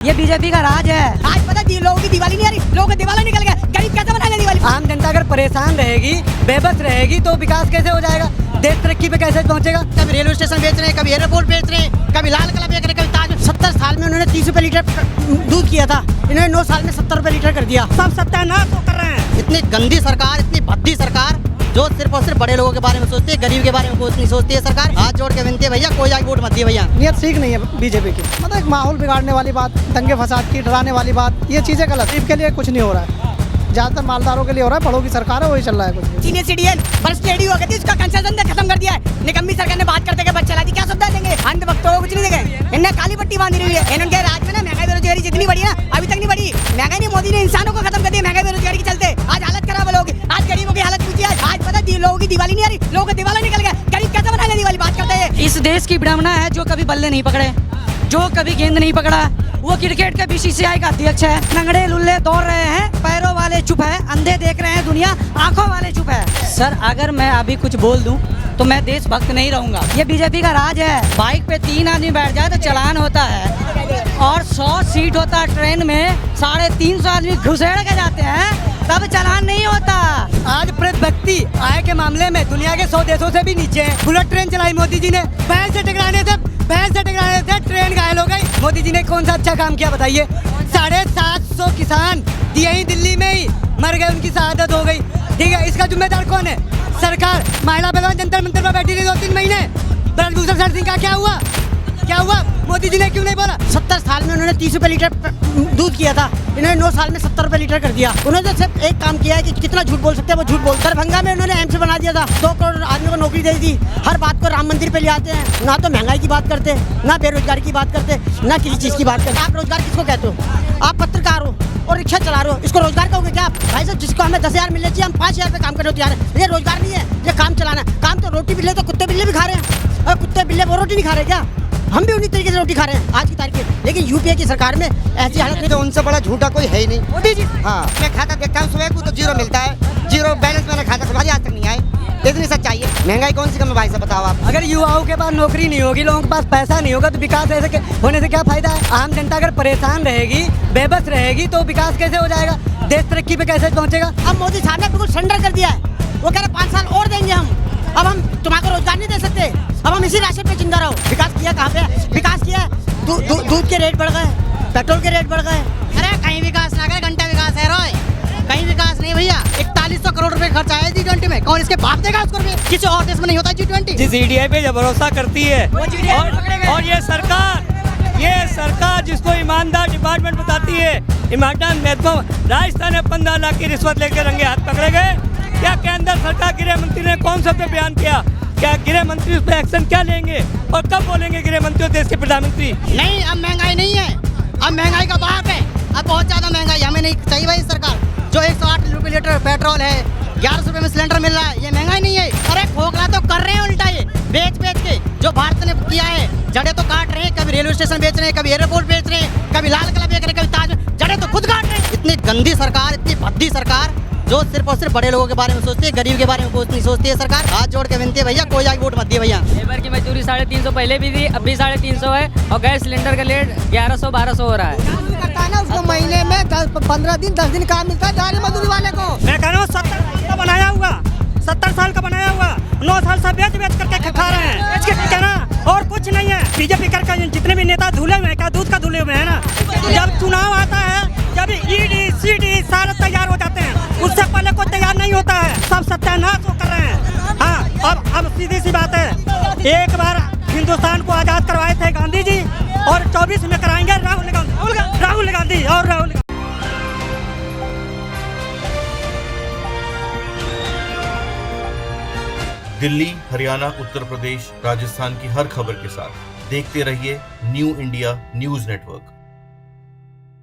ये बीजेपी का राज है। आज पता है लोगों की दिवाली नहीं आ रही, लोगों के दिवाली निकल गए, गरीब कैसे बनाएंगे दिवाली। आम जनता अगर परेशान रहेगी, बेबस रहेगी तो विकास कैसे हो जाएगा, देश तरक्की पे कैसे पहुंचेगा। कभी रेलवे स्टेशन बेच रहे हैं, कभी एयरपोर्ट बेच रहे हैं, कभी लाल किला बेच रहे हैं, कभी ताज। 70 साल में उन्होंने 30 रुपए लीटर दूध किया था, इन्होंने 9 साल में 70 रुपए लीटर कर दिया। सब सत्यानाश कर रहे हैं। इतनी गंदी सरकार, इतनी भद्दी सरकार जो सिर्फ और सिर्फ बड़े लोगों के बारे में सोचती है, गरीब के बारे में कुछ नहीं सोचती है सरकार। हाथ जोड़ के विनती है भैया, कोई आगे वोट मत दिए भैया। नियत ठीक नहीं है बीजेपी की, मतलब एक माहौल बिगाड़ने वाली बात, दंगे फसाद की, डराने वाली बात, ये चीजें गलत। गरीब के लिए कुछ नहीं हो रहा है, ज्यादातर मालदारों के लिए हो रहा है, बड़ों की सरकार है वही चल रहा है कुछ। सीनियर सिटीजन फर्स्ट लेडी हो गई थी, उसका कंसेशन खत्म कर दिया है। निकम्मी सरकार ने बात करते बच्चे चला दी, क्या सुविधा देंगे अंध भक्तों को, कुछ नहीं देंगे। इन्हें काली पट्टी बांधी हुई है। इनके राज में ना महंगाई बेरोजगारी जितनी बढ़ी है अभी तक नहीं बढ़ी। महंगाई नहीं, मोदी ने इंसानों को खत्म कर दिया महंगाई बेरोजगारी के चलते। आज हालत खराब है लोगों की, आज गरीबों की हालत पूछिए। आज पता है लोगों की दिवाली नहीं आ रही, लोगों के दिवाली निकल गए, गरीब कैसे बनाएंगे दिवाली। बात करते हैं इस देश की विडंबना है जो कभी बल्ले नहीं पकड़े, जो कभी गेंद नहीं पकड़ा, वो क्रिकेट के बीसीसीआई का अध्यक्ष है। लंगड़े लुल्ले दौड़ रहे हैं, पैरों वाले चुप है, अंधे देख रहे हैं दुनिया, आंखों वाले चुप है। सर अगर मैं अभी कुछ बोल दूं तो मैं देशभक्त नहीं रहूंगा। ये बीजेपी का राज है। बाइक पे 3 आदमी बैठ जाए तो चालान होता है, और 100 सीट होता है ट्रेन में, 350 आदमी घुसेड़ के जाते हैं, तब चालान नहीं होता। आज प्रति व्यक्ति आय के मामले में दुनिया के 100 देशों से भी नीचे है। बुलेट ट्रेन चलाई मोदी जी ने, भैंस से टकराने से ट्रेन घायल हो गई। मोदी जी ने कौन सा अच्छा काम किया बताइए। 750 किसान यही दिल्ली में ही मर गए, उनकी शहादत हो गई। ठीक है, इसका जिम्मेदार कौन है? सरकार। महिला बहन जंतर मंतर पर बैठी रही 2-3 महीने। ब्रजभूषण शरण सिंह का क्या हुआ? मोदी जी ने क्यों नहीं बोला? 70 साल में उन्होंने 30 रुपए लीटर दूध किया था, इन्होंने 9 साल में 70 रुपए लीटर कर दिया। उन्होंने सिर्फ एक काम किया है कि कितना झूठ बोल सकते हैं वो झूठ बोल। दरभंगा में उन्होंने एम्स बना दिया था, 2 करोड़ आदमी को नौकरी दे दी। हर बात को राम मंदिर पे ले आते हैं, ना तो महंगाई की बात करते, ना बेरोजगारी की बात करते, ना किसी चीज की बात करते। आप रोजगार किसको कहते हो? आप पत्रकार हो और रिक्शा चला रहे हो, इसको रोजगार कहोगे क्या आप? भाई साहब, जिसको हमें 10,000 मिलने चाहिए, हम 5,000 पे काम करने को तैयार है। ये रोजगार नहीं है, ये काम चलाना है। काम तो रोटी बिल्ले तो कुत्ते बिल्ले भी खा रहे हैं, और कुत्ते बिल्ले वो रोटी नहीं खा रहे क्या? हम भी उन्हीं तरीके से रोटी खा रहे हैं आज की तारीख में। लेकिन यूपीए की सरकार में ऐसी हालत नहीं। तो उनसे बड़ा झूठा कोई है ही नहीं। मोदी जी, हाँ, मैं खाता देखता हूँ सुबह को तो 0 मिलता है, 0 बैलेंस मैंने खाता खुला दिया, आज तक नहीं आए। इतनी सच्चाई है। महंगाई कौन सी कम है भाई साहब, बताओ आप। अगर युवाओं के पास नौकरी नहीं होगी, लोगों के पास पैसा नहीं होगा, तो विकास ऐसे होने से क्या फायदा है। आम जनता अगर परेशान रहेगी, बेबस रहेगी तो विकास कैसे हो जाएगा, देश तरक्की पे कैसे पहुंचेगा। अब मोदी साहब ने बिल्कुल सरेंडर कर दिया है। वो कह रहे 5 साल और देंगे हम। अब हम तुम्हारे रोजगार नहीं दे सकते, अब हम इसी राशन पे जिंदा रहो। विकास किया कहाँ पे? विकास किया दूध के रेट बढ़ गए, पेट्रोल के रेट बढ़ गए। अरे कहीं विकास ना करे, घंटा विकास है रोय, कहीं विकास नहीं भैया। 4100 करोड़ रुपए खर्च आया G20 में, कौन इसके बाप देगा उसको रुपए? किसी और देश में नहीं होता G20। जिस EDI पे जो भरोसा करती है, और ये सरकार जिसको ईमानदार डिपार्टमेंट बताती है, ईमानदार महत्व। राजस्थान में 15 लाख की रिश्वत लेकर रंगे हाथ पकड़े गए। क्या केंद्र सरकार गृह मंत्री ने कौन सा बयान किया? क्या गृह मंत्री उस पर एक्शन क्या लेंगे और कब बोलेंगे गृह मंत्री और देश के प्रधानमंत्री? नहीं, अब महंगाई नहीं है, अब महंगाई का बाप है। अब बहुत ज्यादा महंगाई, हमें नहीं चाहिए भाई सरकार। जो 108 रुपए लीटर पेट्रोल है, 1100 रुपए में सिलेंडर मिल रहा है, ये महंगाई नहीं है। अरे खोखला तो कर रहे हैं उल्टा, ये बेच के जो भारत ने किया है। जड़े तो काट रहे हैं, कभी रेलवे स्टेशन बेच रहे हैं, कभी एयरपोर्ट बेच रहे हैं, कभी लाल किला बेच रहे हैं, कभी ताज। जड़े तो खुद काट रहे हैं। इतनी गंदी सरकार, इतनी भद्दी सरकार जो सिर्फ और सिर्फ बड़े लोगों के बारे में सोचती है, गरीब के बारे में कुछ नहीं सोचती है सरकार। हाथ जोड़ के विनती है भैया, कोई आगे वोट मत दिए भैया। लेबर की मजदूरी 350 पहले भी थी, अब भी 350 है, और गैस सिलेंडर का रेट 1100-1200 हो रहा है। करता है ना, उसको महीने में 15 दिन 10 दिन काम मिलता है दिहाड़ी मजदूरी वाले को। मैं कह रहा हूँ 70 साल का बनाया हुआ 9 साल से बेच करके खा रहे हैं, बेच के कहना और कुछ नहीं है। बीजेपी का जितने भी नेता धुले हुए हैं, क्या दूध का धुले हुए हैं ना। जब चुनाव आता है, जब ED CD सारे तैयार हो जाते हैं, उससे पहले कोई तैयार नहीं होता है। सब सत्यानाश कर रहे हैं। हाँ, अब सीधी सी बात है, एक बार हिंदुस्तान को आजाद करवाए थे गांधी जी, और 24 में कराएंगे राहुल गांधी और राहुल। दिल्ली, हरियाणा, उत्तर प्रदेश, राजस्थान की हर खबर के साथ देखते रहिए न्यू इंडिया न्यूज नेटवर्क।